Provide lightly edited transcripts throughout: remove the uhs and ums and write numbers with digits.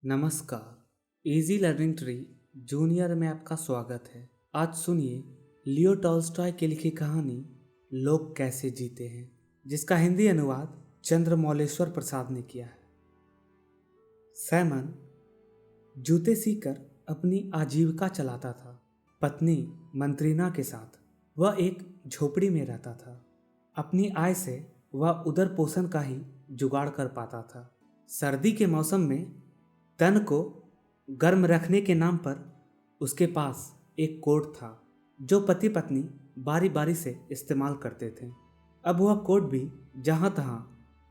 नमस्कार। Easy learning tree junior में आपका स्वागत है। आज सुनिए लियो टॉल्स्टॉय की लिखी कहानी लोग कैसे जीते हैं, जिसका हिंदी अनुवाद चंद्रमौलेश्वर प्रसाद ने किया है। सैमन जूते सीकर अपनी आजीविका चलाता था। पत्नी मंत्रीना के साथ वह एक झोपड़ी में रहता था। अपनी आय से वह उदर पोषण का ही जुगाड़ कर पाता था। सर्दी के मौसम में तन को गर्म रखने के नाम पर उसके पास एक कोट था जो पति पत्नी बारी बारी से इस्तेमाल करते थे। अब वह कोट भी जहाँ तहाँ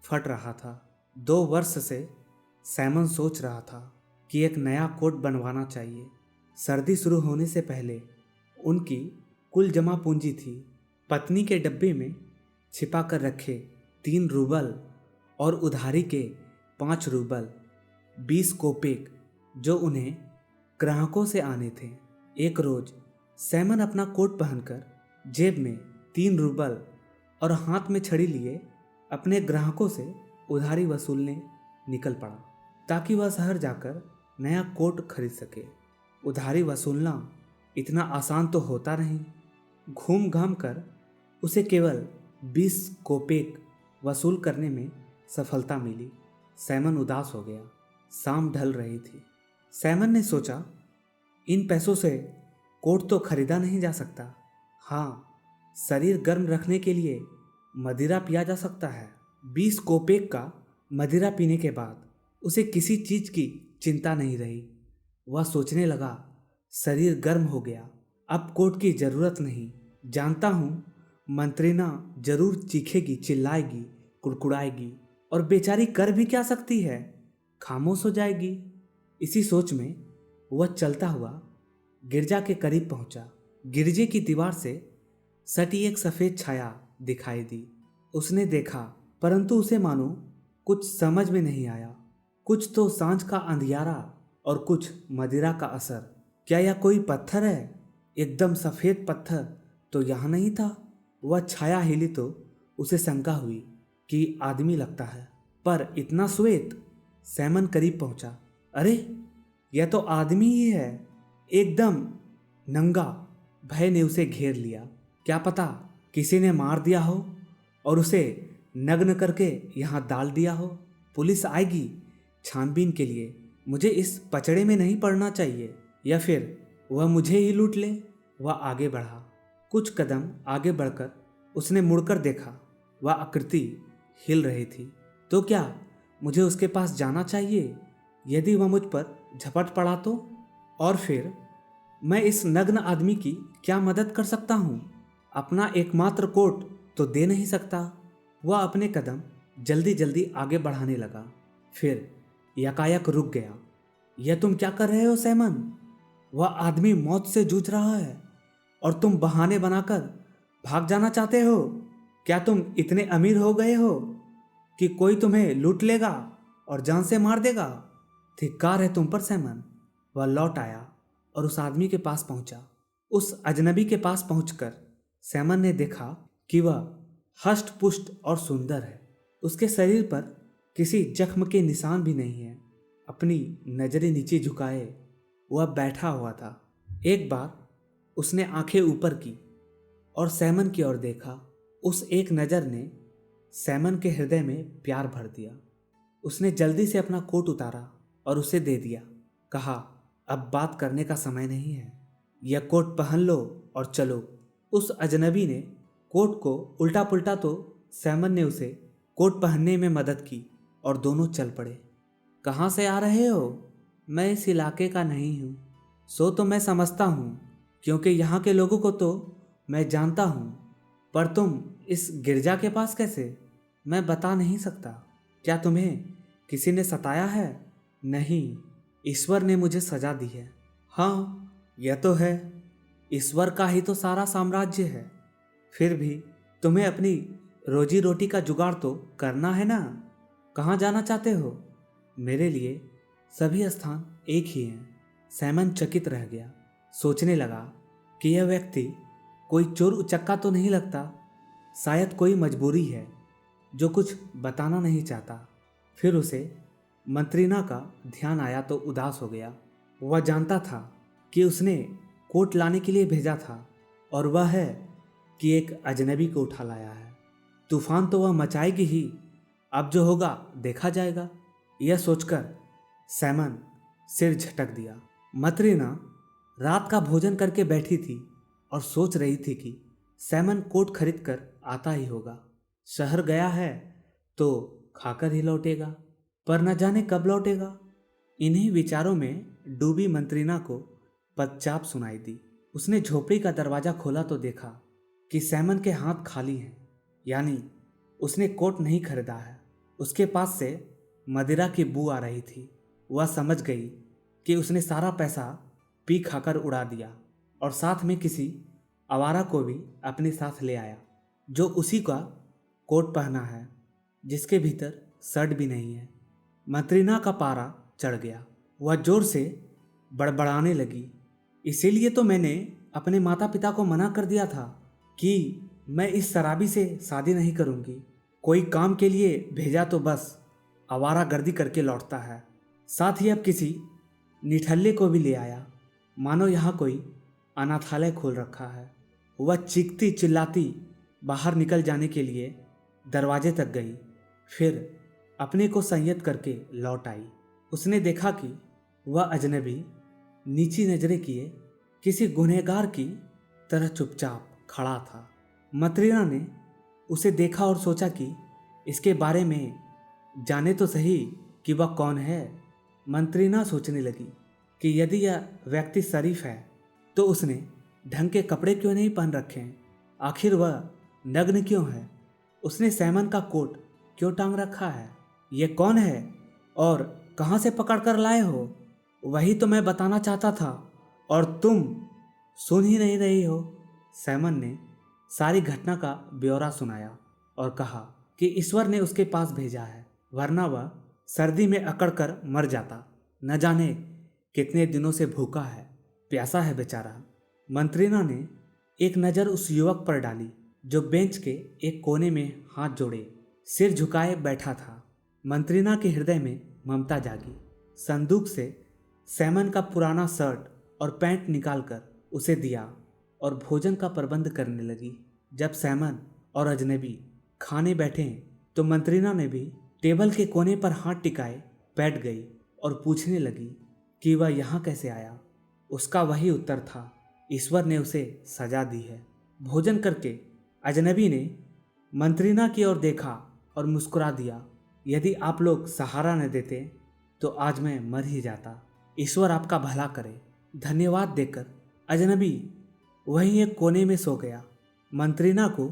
फट रहा था। 2 वर्ष से सैमन सोच रहा था कि एक नया कोट बनवाना चाहिए। सर्दी शुरू होने से पहले उनकी कुल जमा पूंजी थी पत्नी के डब्बे में छिपा कर रखे 3 रूबल और उधारी के 5 रूबल 20 कोपेक जो उन्हें ग्राहकों से आने थे। एक रोज सैमन अपना कोट पहनकर जेब में 3 रूबल और हाथ में छड़ी लिए अपने ग्राहकों से उधारी वसूलने निकल पड़ा ताकि वह शहर जाकर नया कोट खरीद सके। उधारी वसूलना इतना आसान तो होता नहीं। घूम घाम कर उसे केवल 20 कोपेक वसूल करने में सफलता मिली। सैमन उदास हो गया। शाम ढल रही थी। सैमन ने सोचा, इन पैसों से कोट तो खरीदा नहीं जा सकता। हाँ, शरीर गर्म रखने के लिए मदिरा पिया जा सकता है। 20 कोपेक का मदिरा पीने के बाद उसे किसी चीज की चिंता नहीं रही। वह सोचने लगा, शरीर गर्म हो गया, अब कोट की जरूरत नहीं। जानता हूँ मंत्रीना जरूर चीखेगी, चिल्लाएगी, कुड़कुड़ाएगी और बेचारी कर भी क्या सकती है, खामोश हो जाएगी। इसी सोच में वह चलता हुआ गिरजा के करीब पहुंचा। गिरजे की दीवार से सटी एक सफेद छाया दिखाई दी। उसने देखा, परंतु उसे मानो कुछ समझ में नहीं आया। कुछ तो सांझ का अंधियारा और कुछ मदिरा का असर। क्या यह कोई पत्थर है? एकदम सफेद पत्थर तो यहाँ नहीं था। वह छाया हिली तो उसे शंका हुई कि आदमी लगता है, पर इतना श्वेत। सैमन करीब पहुंचा। अरे, यह तो आदमी ही है, एकदम नंगा। भय ने उसे घेर लिया। क्या पता किसी ने मार दिया हो और उसे नग्न करके यहाँ डाल दिया हो। पुलिस आएगी छानबीन के लिए। मुझे इस पचड़े में नहीं पड़ना चाहिए, या फिर वह मुझे ही लूट ले। वह आगे बढ़ा। कुछ कदम आगे बढ़कर उसने मुड़कर देखा। वह आकृति हिल रही थी। तो क्या मुझे उसके पास जाना चाहिए? यदि वह मुझ पर झपट पड़ा तो? और फिर मैं इस नग्न आदमी की क्या मदद कर सकता हूँ? अपना एकमात्र कोट तो दे नहीं सकता। वह अपने कदम जल्दी जल्दी आगे बढ़ाने लगा, फिर यकायक रुक गया। यह तुम क्या कर रहे हो सैमन? वह आदमी मौत से जूझ रहा है और तुम बहाने बनाकर भाग जाना चाहते हो। क्या तुम इतने अमीर हो गए हो कि कोई तुम्हें लूट लेगा और जान से मार देगा? धिक्कार है तुम पर सैमन। वह लौट आया और उस आदमी के पास पहुंचा। उस अजनबी के पास पहुंचकर सैमन ने देखा कि वह हष्ट पुष्ट और सुंदर है। उसके शरीर पर किसी जख्म के निशान भी नहीं है। अपनी नजरें नीचे झुकाए वह बैठा हुआ था। एक बार उसने आंखें ऊपर की और सैमन की ओर देखा। उस एक नज़र ने सैमन के हृदय में प्यार भर दिया। उसने जल्दी से अपना कोट उतारा और उसे दे दिया। कहा, अब बात करने का समय नहीं है, यह कोट पहन लो और चलो। उस अजनबी ने कोट को उल्टा पुल्टा तो सैमन ने उसे कोट पहनने में मदद की और दोनों चल पड़े। कहाँ से आ रहे हो? मैं इस इलाके का नहीं हूँ। सो तो मैं समझता हूँ, क्योंकि यहाँ के लोगों को तो मैं जानता हूँ, पर तुम इस गिरजा के पास कैसे? मैं बता नहीं सकता। क्या तुम्हें किसी ने सताया है? नहीं, ईश्वर ने मुझे सजा दी है। हाँ, यह तो है, ईश्वर का ही तो सारा साम्राज्य है। फिर भी तुम्हें अपनी रोजी रोटी का जुगाड़ तो करना है ना। कहाँ जाना चाहते हो? मेरे लिए सभी स्थान एक ही हैं। सैमन चकित रह गया। सोचने लगा कि यह व्यक्ति कोई चोर उचक्का तो नहीं लगता। शायद कोई मजबूरी है जो कुछ बताना नहीं चाहता। फिर उसे मंत्रीना का ध्यान आया तो उदास हो गया। वह जानता था कि उसने कोट लाने के लिए भेजा था और वह है कि एक अजनबी को उठा लाया है। तूफान तो वह मचाएगी ही, अब जो होगा देखा जाएगा। यह सोचकर सैमन सिर झटक दिया। मत्रीना रात का भोजन करके बैठी थी और सोच रही थी कि सैमन कोट खरीद कर आता ही होगा। शहर गया है तो खाकर ही लौटेगा, पर न जाने कब लौटेगा। इन्हीं विचारों में डूबी मंत्रीना को पदचाप सुनाई दी। उसने झोपड़ी का दरवाजा खोला तो देखा कि सैमन के हाथ खाली हैं, यानी उसने कोट नहीं खरीदा है। उसके पास से मदिरा की बू आ रही थी। वह समझ गई कि उसने सारा पैसा पी खाकर उड़ा दिया और साथ में किसी आवारा को भी अपने साथ ले आया जो उसी का कोट पहना है, जिसके भीतर शर्ट भी नहीं है। मंत्रीना का पारा चढ़ गया। वह जोर से बड़बड़ाने लगी, इसीलिए तो मैंने अपने माता पिता को मना कर दिया था कि मैं इस शराबी से शादी नहीं करूंगी। कोई काम के लिए भेजा तो बस आवारागर्दी करके लौटता है। साथ ही अब किसी निठल्ले को भी ले आया, मानो यहाँ कोई अनाथालय खोल रखा है। वह चीखती चिल्लाती बाहर निकल जाने के लिए दरवाजे तक गई, फिर अपने को संयत करके लौट आई। उसने देखा कि वह अजनबी नीची नजरें किए किसी गुनहगार की तरह चुपचाप खड़ा था। मत्रीना ने उसे देखा और सोचा कि इसके बारे में जाने तो सही कि वह कौन है। मंत्रीना सोचने लगी कि यदि यह व्यक्ति शरीफ है तो उसने ढंग के कपड़े क्यों नहीं पहन रखे हैं, आखिर वह नग्न क्यों है, उसने सैमन का कोट क्यों टांग रखा है, ये कौन है और कहाँ से पकड़ कर लाए हो, वही तो मैं बताना चाहता था और तुम सुन ही नहीं रही हो। सैमन ने सारी घटना का ब्यौरा सुनाया और कहा कि ईश्वर ने उसके पास भेजा है, वरना वह सर्दी में अकड़ कर मर जाता। न जाने कितने दिनों से भूखा है, प्यासा है बेचारा। मंत्रीना ने एक नज़र उस युवक पर डाली जो बेंच के एक कोने में हाथ जोड़े सिर झुकाए बैठा था। मंत्रीना के हृदय में ममता जागी। संदूक से सैमन का पुराना शर्ट और पैंट निकालकर उसे दिया और भोजन का प्रबंध करने लगी। जब सैमन और अजनबी खाने बैठे तो मंत्रीना ने भी टेबल के कोने पर हाथ टिकाए बैठ गई और पूछने लगी कि वह यहाँ कैसे आया। उसका वही उत्तर था, ईश्वर ने उसे सजा दी है। भोजन करके अजनबी ने मंत्रीना की ओर देखा और मुस्कुरा दिया, यदि आप लोग सहारा न देते तो आज मैं मर ही जाता। ईश्वर आपका भला करे। धन्यवाद देकर अजनबी वहीं एक कोने में सो गया। मंत्रीना को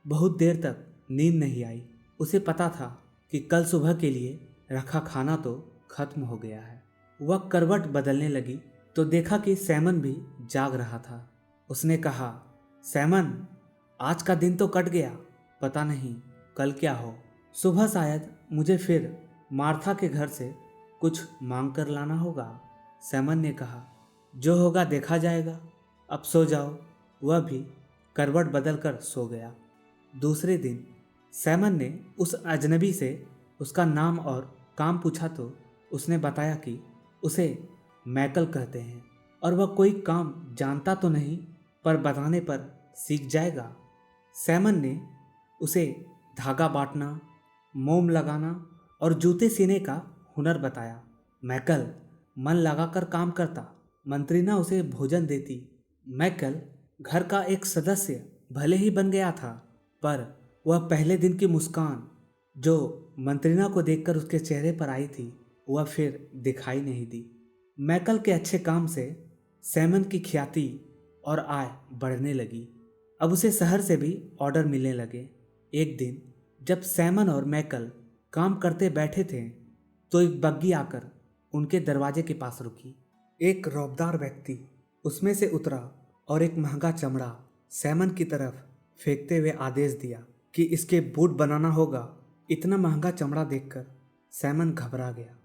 बहुत देर तक नींद नहीं आई। उसे पता था कि कल सुबह के लिए रखा खाना तो खत्म हो गया है। वह करवट बदलने लगी तो देखा कि सैमन भी जाग रहा था। उसने कहा, सैमन, आज का दिन तो कट गया, पता नहीं कल क्या हो। सुबह शायद मुझे फिर मार्था के घर से कुछ मांग कर लाना होगा। सैमन ने कहा, जो होगा देखा जाएगा, अब सो जाओ। वह भी करवट बदल कर सो गया। दूसरे दिन सैमन ने उस अजनबी से उसका नाम और काम पूछा तो उसने बताया कि उसे मैकल कहते हैं और वह कोई काम जानता तो नहीं, पर बताने पर सीख जाएगा। सैमन ने उसे धागा बांटना, मोम लगाना और जूते सीने का हुनर बताया। मैकल मन लगाकर काम करता। मंत्रीना उसे भोजन देती। मैकल घर का एक सदस्य भले ही बन गया था, पर वह पहले दिन की मुस्कान जो मंत्रीना को देखकर उसके चेहरे पर आई थी, वह फिर दिखाई नहीं दी। मैकल के अच्छे काम से सैमन की ख्याति और आय बढ़ने लगी। अब उसे शहर से भी ऑर्डर मिलने लगे। एक दिन जब सैमन और मैकल काम करते बैठे थे तो एक बग्गी आकर उनके दरवाजे के पास रुकी। एक रौबदार व्यक्ति उसमें से उतरा और एक महंगा चमड़ा सैमन की तरफ फेंकते हुए आदेश दिया कि इसके बूट बनाना होगा। इतना महंगा चमड़ा देखकर सैमन घबरा गया।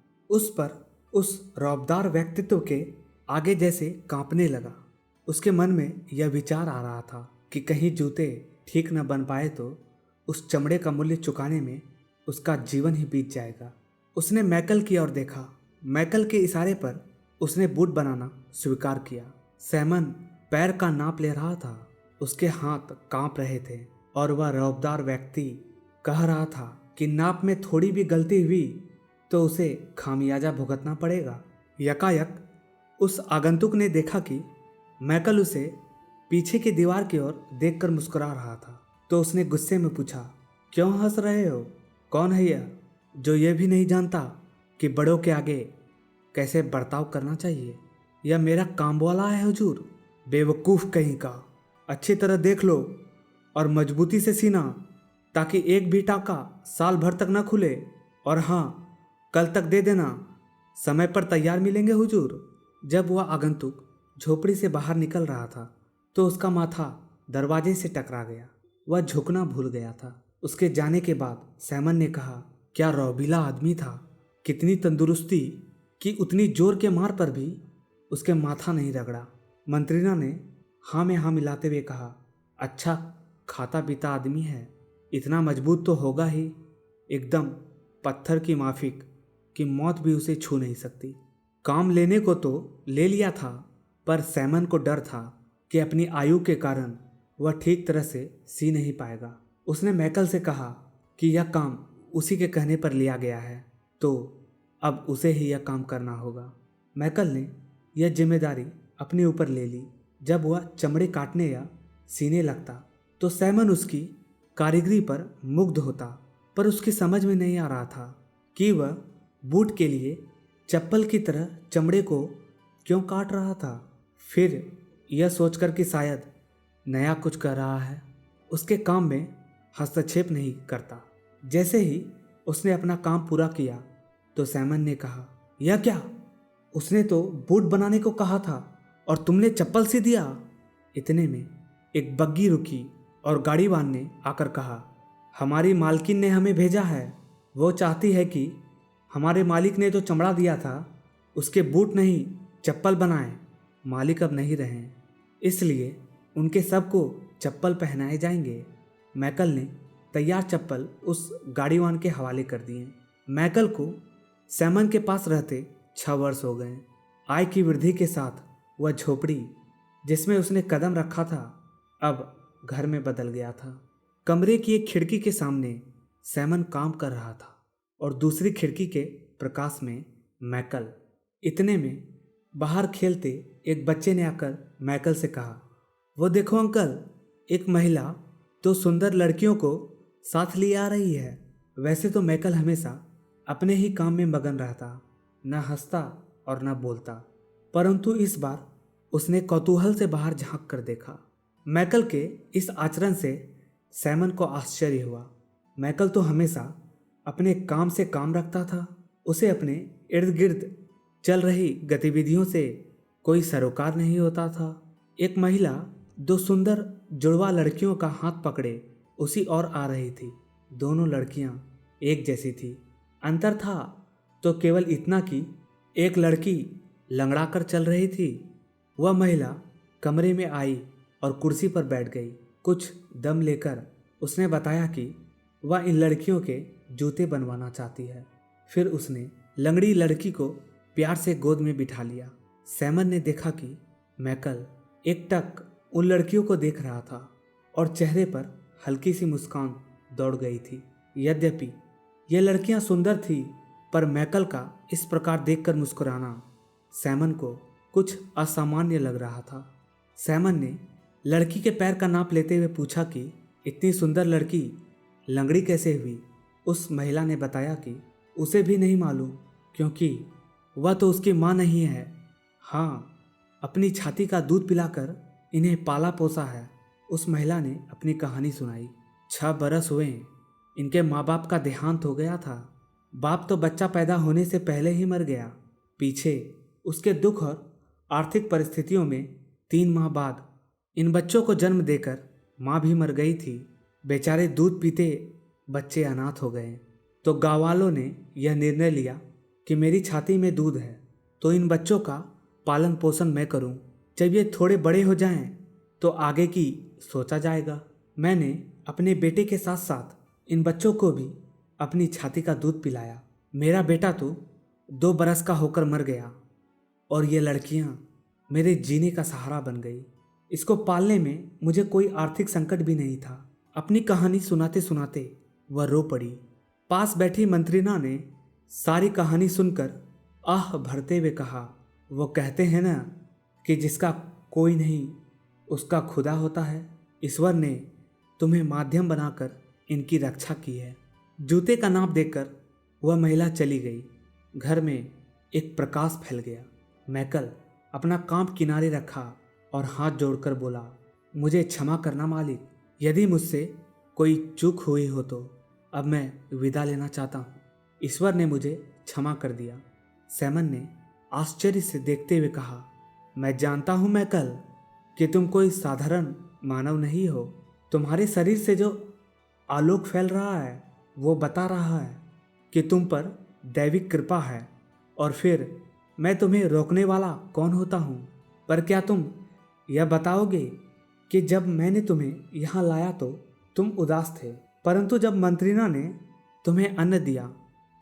उस रौबदार व्यक्तित्व के आगे जैसे कांपने लगा। उसके मन में यह विचार आ रहा था कि कहीं जूते ठीक न बन पाए तो उस चमड़े का मूल्य चुकाने में उसका जीवन ही बीत जाएगा। उसने मैकल की ओर देखा। मैकल के इशारे पर उसने बूट बनाना स्वीकार किया। सैमन पैर का नाप ले रहा था। उसके हाथ कांप रहे थे और वह रौबदार व्यक्ति कह रहा था कि नाप में थोड़ी भी गलती हुई तो उसे खामियाजा भुगतना पड़ेगा। यकायक उस आगंतुक ने देखा कि मैकल उसे पीछे की दीवार की ओर देखकर मुस्कुरा रहा था, तो उसने गुस्से में पूछा, क्यों हंस रहे हो? कौन है यह जो ये भी नहीं जानता कि बड़ों के आगे कैसे बर्ताव करना चाहिए? यह मेरा काम वाला है हुजूर। बेवकूफ़ कहीं का। अच्छी तरह देख लो और मजबूती से सीना, ताकि एक भी टाका साल भर तक ना खुले। और हाँ, कल तक दे देना। समय पर तैयार मिलेंगे हुजूर। जब वह आगंतुक झोपड़ी से बाहर निकल रहा था तो उसका माथा दरवाजे से टकरा गया। वह झुकना भूल गया था। उसके जाने के बाद सैमन ने कहा, क्या रौबीला आदमी था। कितनी तंदुरुस्ती कि उतनी जोर के मार पर भी उसके माथा नहीं रगड़ा। मंत्रिना ने हाँ में हाँ मिलाते हुए कहा, अच्छा खाता पीता आदमी है, इतना मजबूत तो होगा ही। एकदम पत्थर की माफिक कि मौत भी उसे छू नहीं सकती। काम लेने को तो ले लिया था, पर सैमन को डर था कि अपनी आयु के कारण वह ठीक तरह से सी नहीं पाएगा। उसने मैकल से कहा कि यह काम उसी के कहने पर लिया गया है, तो अब उसे ही यह काम करना होगा। मैकल ने यह जिम्मेदारी अपने ऊपर ले ली। जब वह चमड़े काटने या सीने लगता तो सैमन उसकी कारीगरी पर मुग्ध होता, पर उसकी समझ में नहीं आ रहा था कि वह बूट के लिए चप्पल की तरह चमड़े को क्यों काट रहा था। फिर यह सोचकर कि शायद नया कुछ कर रहा है, उसके काम में हस्तक्षेप नहीं करता। जैसे ही उसने अपना काम पूरा किया तो सैमन ने कहा, यह क्या? उसने तो बूट बनाने को कहा था और तुमने चप्पल सी दिया। इतने में एक बग्गी रुकी और गाड़ीवान ने आकर कहा, हमारी मालकिन ने हमें भेजा है। वो चाहती है कि हमारे मालिक ने जो चमड़ा दिया था उसके बूट नहीं चप्पल बनाए। मालिक अब नहीं रहे, इसलिए उनके सबको चप्पल पहनाए जाएंगे। मैकल ने तैयार चप्पल उस गाड़ीवान के हवाले कर दिए। मैकल को सैमन के पास रहते 6 वर्ष हो गए। आय की वृद्धि के साथ वह झोपड़ी जिसमें उसने कदम रखा था अब घर में बदल गया था। कमरे की एक खिड़की के सामने सैमन काम कर रहा था और दूसरी खिड़की के प्रकाश में मैकल। इतने में बाहर खेलते एक बच्चे ने आकर मैकल से कहा, वो देखो अंकल, एक महिला 2 सुंदर लड़कियों को साथ लिए आ रही है। वैसे तो मैकल हमेशा अपने ही काम में मगन रहता, न हंसता और न बोलता, परंतु इस बार उसने कौतूहल से बाहर झांक कर देखा। मैकल के इस आचरण से सैमन को आश्चर्य हुआ। मैकल तो हमेशा अपने काम से काम रखता था। उसे अपने इर्द गिर्द चल रही गतिविधियों से कोई सरोकार नहीं होता था। एक महिला 2 सुंदर जुड़वा लड़कियों का हाथ पकड़े उसी ओर आ रही थी। दोनों लड़कियां एक जैसी थी। अंतर था तो केवल इतना कि एक लड़की लंगड़ा कर चल रही थी। वह महिला कमरे में आई और कुर्सी पर बैठ गई। कुछ दम लेकर उसने बताया कि वह इन लड़कियों के जूते बनवाना चाहती है। फिर उसने लंगड़ी लड़की को प्यार से गोद में बिठा लिया। सैमन ने देखा कि मैकल एकटक उन लड़कियों को देख रहा था और चेहरे पर हल्की सी मुस्कान दौड़ गई थी। यद्यपि ये लड़कियां सुंदर थी, पर मैकल का इस प्रकार देखकर मुस्कुराना सैमन को कुछ असामान्य लग रहा था। सैमन ने लड़की के पैर का नाप लेते हुए पूछा कि इतनी सुंदर लड़की लंगड़ी कैसे हुई। उस महिला ने बताया कि उसे भी नहीं मालूम, क्योंकि वह तो उसकी माँ नहीं है। हाँ, अपनी छाती का दूध पिलाकर इन्हें पाला पोसा है। उस महिला ने अपनी कहानी सुनाई। 6 बरस हुए इनके माँ बाप का देहांत हो गया था। बाप तो बच्चा पैदा होने से पहले ही मर गया। पीछे उसके दुख और आर्थिक परिस्थितियों में 3 माह बाद इन बच्चों को जन्म देकर माँ भी मर गई थी। बेचारे दूध पीते बच्चे अनाथ हो गए। तो गाँव वालों ने यह निर्णय लिया कि मेरी छाती में दूध है तो इन बच्चों का पालन पोषण मैं करूं। जब ये थोड़े बड़े हो जाएं तो आगे की सोचा जाएगा। मैंने अपने बेटे के साथ साथ इन बच्चों को भी अपनी छाती का दूध पिलाया। मेरा बेटा तो 2 बरस का होकर मर गया और ये लड़कियां मेरे जीने का सहारा बन गई। इसको पालने में मुझे कोई आर्थिक संकट भी नहीं था। अपनी कहानी सुनाते सुनाते वह रो पड़ी। पास बैठी मंत्रिना ने सारी कहानी सुनकर आह भरते हुए कहा, वो कहते हैं ना कि जिसका कोई नहीं उसका खुदा होता है। ईश्वर ने तुम्हें माध्यम बनाकर इनकी रक्षा की है। जूते का नाप देकर वह महिला चली गई। घर में एक प्रकाश फैल गया। मैकल अपना काम किनारे रखा और हाथ जोड़कर बोला, मुझे क्षमा करना मालिक, यदि मुझसे कोई चूक हुई हो तो अब मैं विदा लेना चाहता हूँ। ईश्वर ने मुझे क्षमा कर दिया। सैमन ने आश्चर्य से देखते हुए कहा, मैं जानता हूँ मैकल कि तुम कोई साधारण मानव नहीं हो। तुम्हारे शरीर से जो आलोक फैल रहा है वो बता रहा है कि तुम पर दैविक कृपा है। और फिर मैं तुम्हें रोकने वाला कौन होता हूँ? पर क्या तुम यह बताओगे कि जब मैंने तुम्हें यहाँ लाया तो तुम उदास थे, परंतु जब मंत्रिना ने तुम्हें अन्न दिया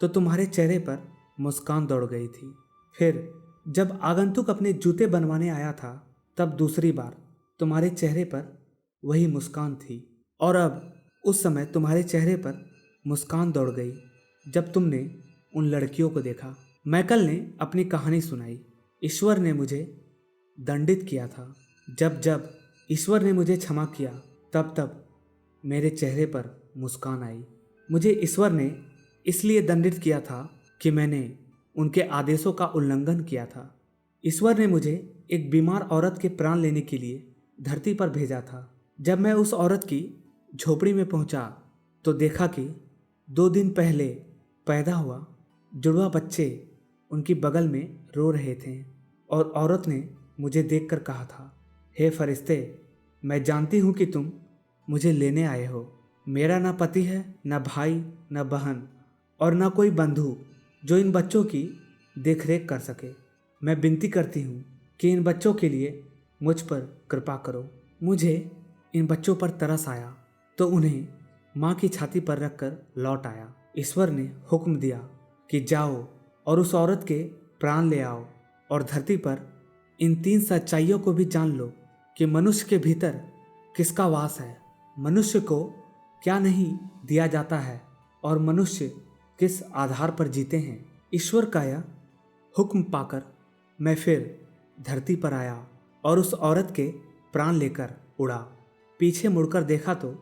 तो तुम्हारे चेहरे पर मुस्कान दौड़ गई थी। फिर जब आगंतुक अपने जूते बनवाने आया था तब दूसरी बार तुम्हारे चेहरे पर वही मुस्कान थी, और अब उस समय तुम्हारे चेहरे पर मुस्कान दौड़ गई जब तुमने उन लड़कियों को देखा। मैकल ने अपनी कहानी सुनाई। ईश्वर ने मुझे दंडित किया था। जब जब ईश्वर ने मुझे क्षमा किया तब तब मेरे चेहरे पर मुस्कान आई। मुझे ईश्वर ने इसलिए दंडित किया था कि मैंने उनके आदेशों का उल्लंघन किया था। ईश्वर ने मुझे एक बीमार औरत के प्राण लेने के लिए धरती पर भेजा था। जब मैं उस औरत की झोपड़ी में पहुंचा तो देखा कि 2 दिन पहले पैदा हुआ जुड़वा बच्चे उनकी बगल में रो रहे थे, और औरत ने मुझे देखकर कहा था, हे फरिश्ते, मैं जानती हूँ कि तुम मुझे लेने आए हो। मेरा ना पति है, न भाई, न बहन और न कोई बंधु जो इन बच्चों की देखरेख कर सके। मैं विनती करती हूँ कि इन बच्चों के लिए मुझ पर कृपा करो। मुझे इन बच्चों पर तरस आया तो उन्हें माँ की छाती पर रखकर लौट आया। ईश्वर ने हुक्म दिया कि जाओ और उस औरत के प्राण ले आओ, और धरती पर इन 3 सच्चाइयों को भी जान लो कि मनुष्य के भीतर किसका वास है, मनुष्य को क्या नहीं दिया जाता है, और मनुष्य किस आधार पर जीते हैं। ईश्वर का यह हुक्म पाकर मैं फिर धरती पर आया और उस औरत के प्राण लेकर उड़ा। पीछे मुड़कर देखा तो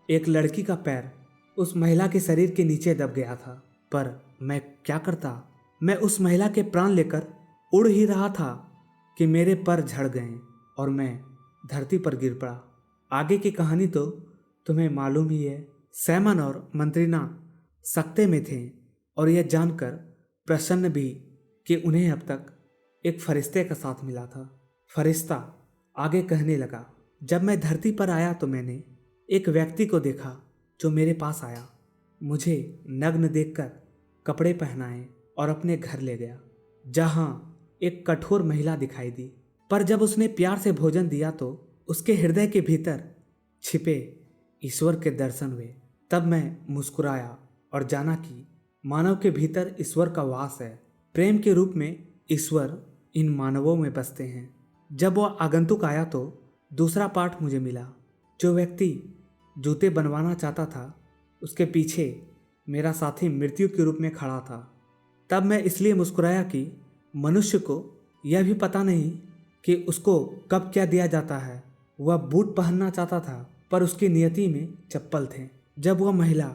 एक लड़की का पैर उस महिला के शरीर के नीचे दब गया था। पर मैं क्या करता? मैं उस महिला के प्राण लेकर उड़ ही रहा था कि मेरे पर झड़ गए और मैं धरती पर गिर पड़ा। आगे की कहानी तो तुम्हें मालूम ही है। सैमन और मंत्रिना सकते में थे और यह जानकर प्रसन्न भी कि उन्हें अब तक एक फरिश्ते का साथ मिला था। फरिश्ता आगे कहने लगा, जब मैं धरती पर आया तो मैंने एक व्यक्ति को देखा जो मेरे पास आया, मुझे नग्न देखकर कपड़े पहनाए और अपने घर ले गया, जहां एक कठोर महिला दिखाई दी। पर जब उसने प्यार से भोजन दिया तो उसके हृदय के भीतर छिपे ईश्वर के दर्शन हुए। तब मैं मुस्कुराया और जाना कि मानव के भीतर ईश्वर का वास है। प्रेम के रूप में ईश्वर इन मानवों में बसते हैं। जब वह आगंतुक आया तो दूसरा पाठ मुझे मिला। जो व्यक्ति जूते बनवाना चाहता था उसके पीछे मेरा साथी मृत्यु के रूप में खड़ा था। तब मैं इसलिए मुस्कुराया कि मनुष्य को यह भी पता नहीं कि उसको कब क्या दिया जाता है। वह बूट पहनना चाहता था पर उसकी नियति में चप्पल थे। जब वह महिला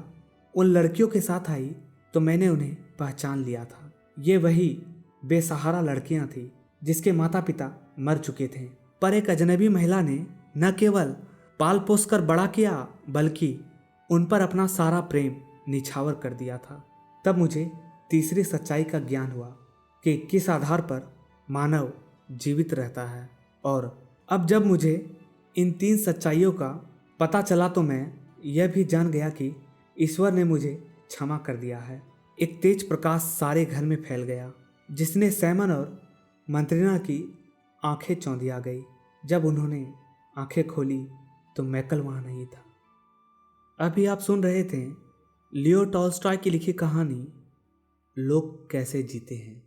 उन लड़कियों के साथ आई तो मैंने उन्हें पहचान लिया था। ये वही बेसहारा लड़कियां थीं जिसके माता पिता मर चुके थे, पर एक अजनबी महिला ने न केवल पाल पोस कर बड़ा किया बल्कि उन पर अपना सारा प्रेम निछावर कर दिया था। तब मुझे तीसरी सच्चाई का ज्ञान हुआ कि किस आधार पर मानव जीवित रहता है। और अब जब मुझे इन 3 सच्चाइयों का पता चला तो मैं यह भी जान गया कि ईश्वर ने मुझे क्षमा कर दिया है। एक तेज प्रकाश सारे घर में फैल गया जिसने सैमन और मंत्रिना की आंखें चौंधिया गई। जब उन्होंने आंखें खोली तो मैकल वहाँ नहीं था। अभी आप सुन रहे थे लियो टॉल्स्टॉय की लिखी कहानी लोग कैसे जीते हैं।